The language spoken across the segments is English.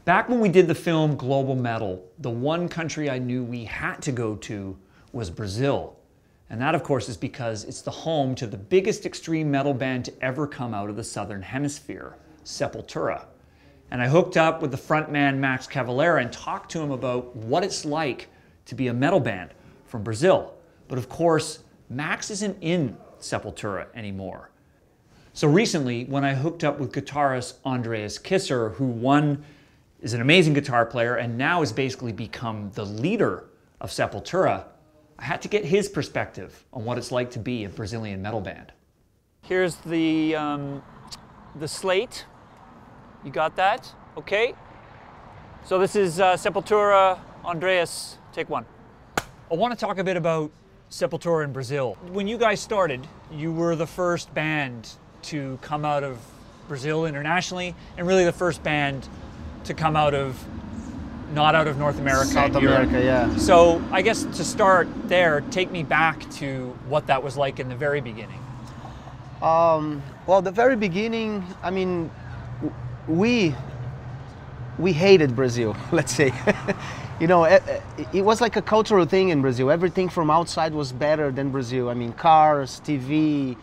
Back when we did the film Global Metal, the one country I knew we had to go to was Brazil. And that, of course, is because it's the home to the biggest extreme metal band to ever come out of the Southern Hemisphere, Sepultura. And I hooked up with the frontman Max Cavalera and talked to him about what it's like to be a metal band from Brazil. But of course, Max isn't in Sepultura anymore. So recently, when I hooked up with guitarist Andreas Kisser, who is an amazing guitar player and now has basically become the leader of Sepultura, I had to get his perspective on what it's like to be a Brazilian metal band. Here's the slate. You got that? Okay. So this is Sepultura. Andreas, take one. I want to talk a bit about Sepultura in Brazil. When you guys started, you were the first band to come out of Brazil internationally, and really the first band to come out of not out of North America. South America, yeah. So I guess to start there, take me back to what that was like in the very beginning. Well, the very beginning, I mean, we hated Brazil, let's say. You know, it was like a cultural thing in Brazil. Everything from outside was better than Brazil. I mean, cars, TV,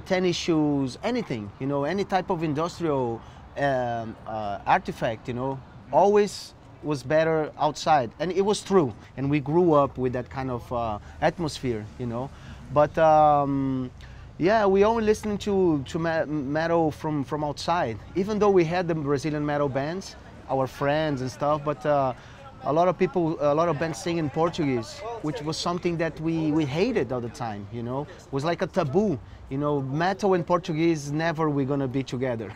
tennis shoes, anything, you know, any type of industrial artifact, you know, always was better outside. And it was true. And we grew up with that kind of atmosphere, you know. But yeah, we only listening to metal from outside. Even though we had the Brazilian metal bands, our friends and stuff, but a lot of people, a lot of bands sing in Portuguese, which was something that we hated all the time, you know. It was like a taboo, you know, metal and Portuguese, never we're gonna be together.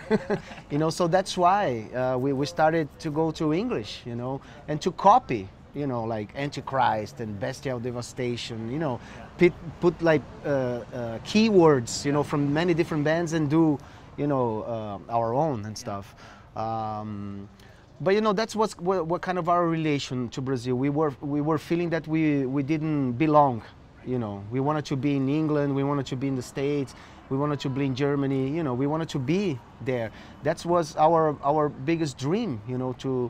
You know, so that's why we started to go to English, you know, and to copy, you know, like Antichrist and Bestial Devastation, you know, put like keywords, you know, from many different bands and do, you know, our own and stuff. But you know, that's what kind of our relation to Brazil. We were feeling that we didn't belong, you know. We wanted to be in England, we wanted to be in the States, we wanted to be in Germany, you know, we wanted to be there. That was our biggest dream, you know, to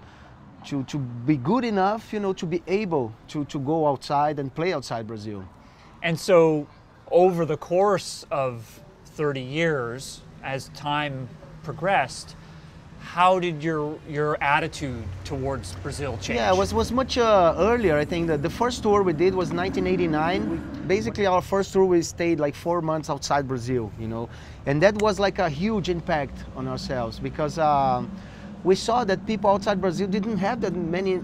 be good enough, you know, to be able to go outside and play outside Brazil. And so over the course of 30 years, as time progressed, how did your attitude towards Brazil change? Yeah, it was much earlier. I think that the first tour we did was 1989. Basically, our first tour we stayed like 4 months outside Brazil, you know, and that was like a huge impact on ourselves because we saw that people outside Brazil didn't have that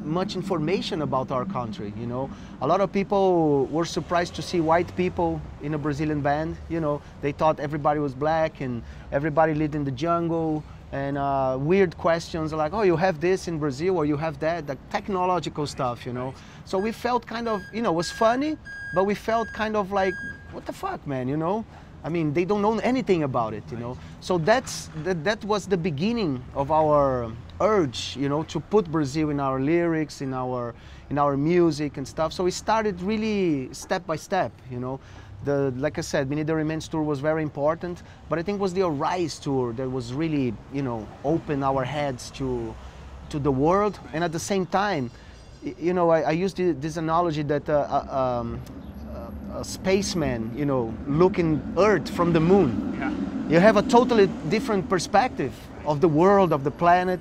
much information about our country, you know. A lot of people were surprised to see white people in a Brazilian band, you know. They thought everybody was black and everybody lived in the jungle. And weird questions like, oh, you have this in Brazil or you have that, the technological stuff, you know. So we felt kind of, you know, it was funny, but we felt kind of like, what the fuck, man, you know? I mean, they don't know anything about it, you know. So that was the beginning of our urge, you know, to put Brazil in our lyrics, in our music and stuff. So we started really step by step, you know. Like I said, Beneath the Remains tour was very important, but I think it was the Arise tour that was really, you know, open our heads to the world. And at the same time, you know, I used this analogy that a spaceman, you know, looking Earth from the moon. Yeah. You have a totally different perspective of the world, of the planet.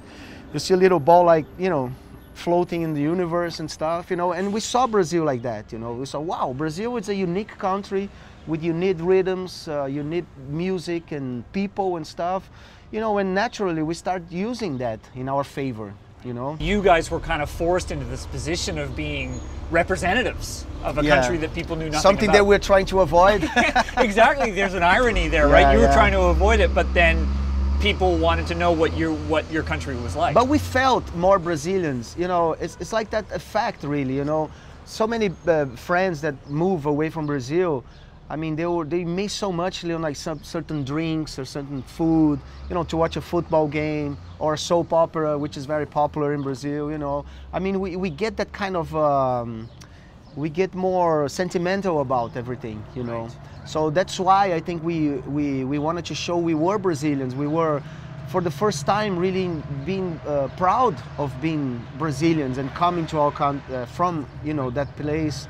You see a little ball like, you know, floating in the universe and stuff, you know, and we saw Brazil like that, you know. We saw, wow, Brazil is a unique country with unique rhythms, unique music and people and stuff, you know, and naturally we start using that in our favor, you know. You guys were kind of forced into this position of being representatives of a country that people knew nothing Something about. that we're trying to avoid. Exactly, there's an irony there, right? You were trying to avoid it, but then people wanted to know what your country was like. But we felt more Brazilians, you know. It's like that effect, really, you know. So many friends that move away from Brazil, I mean, they miss so much, you know, like some certain drinks or certain food, you know, to watch a football game or a soap opera, which is very popular in Brazil, you know. I mean, we get that kind of, we get more sentimental about everything, you know. Right. So that's why I think we wanted to show we were Brazilians. We were for the first time really being proud of being Brazilians and coming to our from, you know, that place.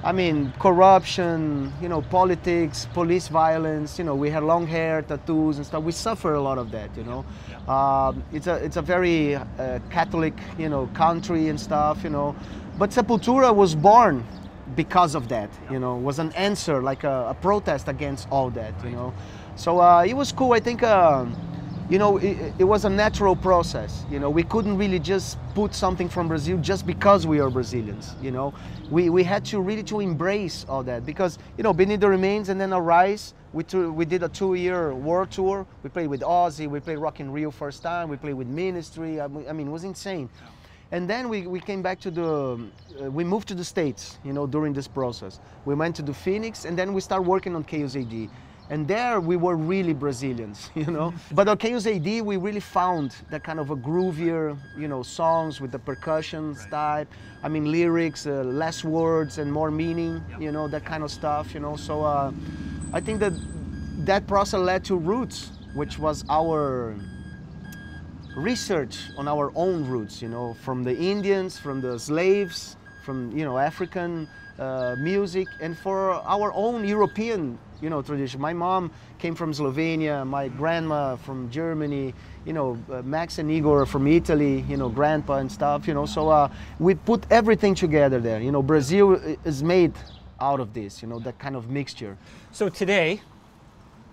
I mean, corruption, you know, politics, police violence, you know, we had long hair, tattoos and stuff. We suffer a lot of that, you know. It's a very Catholic, you know, country and stuff, you know. But Sepultura was born because of that, you know, was an answer, like a protest against all that, you know. So it was cool. I think, you know, it was a natural process. You know, we couldn't really just put something from Brazil just because we are Brazilians, you know. We had to really embrace all that because, you know, Beneath the Remains and then Arise, we did a 2-year world tour. We played with Ozzy, we played Rock in Rio first time, we played with Ministry. I mean, it was insane. And then we came back to we moved to the States, you know, during this process. We went to the Phoenix and then we started working on Chaos AD. And there we were really Brazilians, you know. But on Chaos AD, we really found that kind of a groovier, you know, songs with the percussion type. I mean, lyrics, less words and more meaning, you know, that kind of stuff, you know. So I think that process led to Roots, which was our research on our own roots, you know, from the Indians, from the slaves, from, you know, African music, and for our own European, you know, tradition. My mom came from Slovenia, my grandma from Germany, you know, Max and Igor from Italy, you know, grandpa and stuff, you know. So we put everything together there. You know, Brazil is made out of this, you know, that kind of mixture. So today,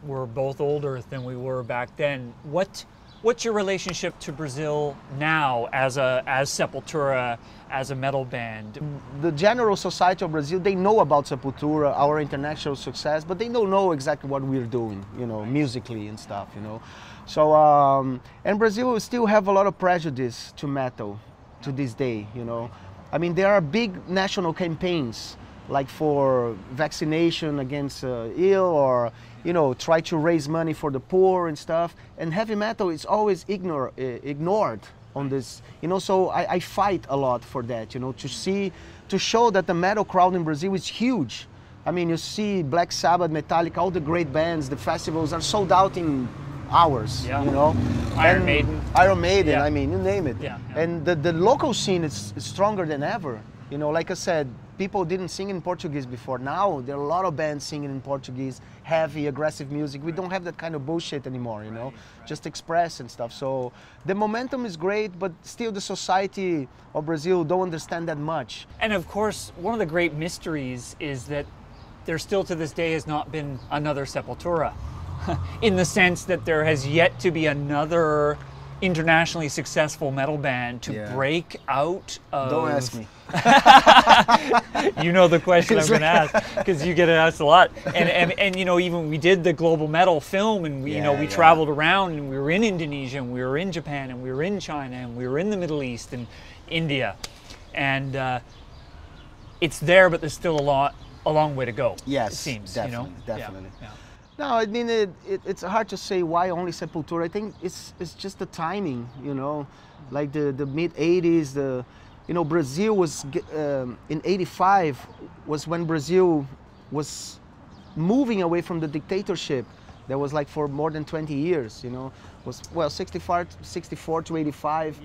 we're both older than we were back then. What's your relationship to Brazil now as Sepultura, as a metal band? The general society of Brazil, they know about Sepultura, our international success, but they don't know exactly what we're doing, you know, musically and stuff, you know. So, and Brazil still have a lot of prejudice to metal to this day, you know. I mean, there are big national campaigns, like for vaccination against ill, or, you know, try to raise money for the poor and stuff. And heavy metal is always ignored on this, you know. So I fight a lot for that, you know, to show that the metal crowd in Brazil is huge. I mean, you see Black Sabbath, Metallica, all the great bands, the festivals are sold out in hours, you know. Iron Maiden, I mean, you name it. And the local scene is stronger than ever. You know, like I said, people didn't sing in Portuguese before. Now there are a lot of bands singing in Portuguese, heavy, aggressive music. We don't have that kind of bullshit anymore, you know, just express and stuff. So the momentum is great, but still the society of Brazil don't understand that much. And of course, one of the great mysteries is that there still to this day has not been another Sepultura, in the sense that there has yet to be another internationally successful metal band to break out of... Don't ask me. You know the question I'm going to ask, because you get it asked a lot. And you know, even we did the global metal film, and we, you know, we traveled around, and we were in Indonesia, and we were in Japan, and we were in China, and we were in the Middle East and India. And it's there, but there's still a long way to go. Yes, it seems. definitely, you know? definitely. No, I mean, it's hard to say why only Sepultura. I think it's just the timing, you know, like the mid-'80s, you know, Brazil was, in '85 was when Brazil was moving away from the dictatorship that was like for more than 20 years, you know, was, well, 64 to 85.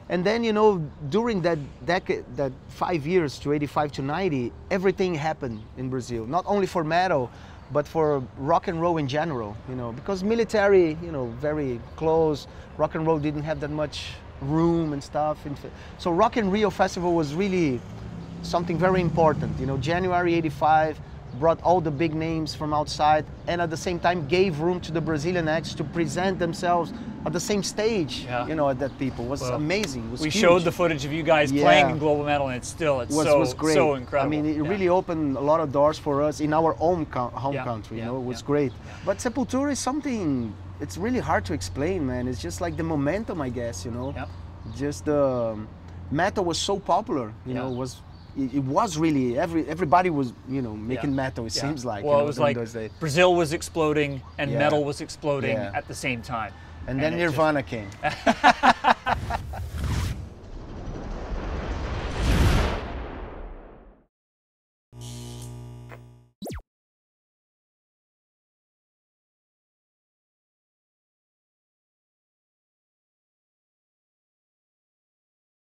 And then, you know, during that decade, that 5 years to 85 to 90, everything happened in Brazil, not only for metal, but for rock and roll in general, you know, because military, you know, very close, rock and roll didn't have that much room and stuff. So Rock in Rio Festival was really something very important, you know. January '85 brought all the big names from outside, and at the same time gave room to the Brazilian acts to present themselves at the same stage, you know, that people. It was amazing. It was huge. Showed the footage of you guys playing in global metal, and it's was great. So incredible. I mean, it really opened a lot of doors for us in our own home country, you know. It was great. But Sepultura is something, it's really hard to explain, man. It's just like the momentum, I guess, you know. Just metal was so popular, you know, it was really, everybody was, you know, making metal, it seems like. Well, you know, it was like Brazil was exploding and metal was exploding at the same time. And then Nirvana came.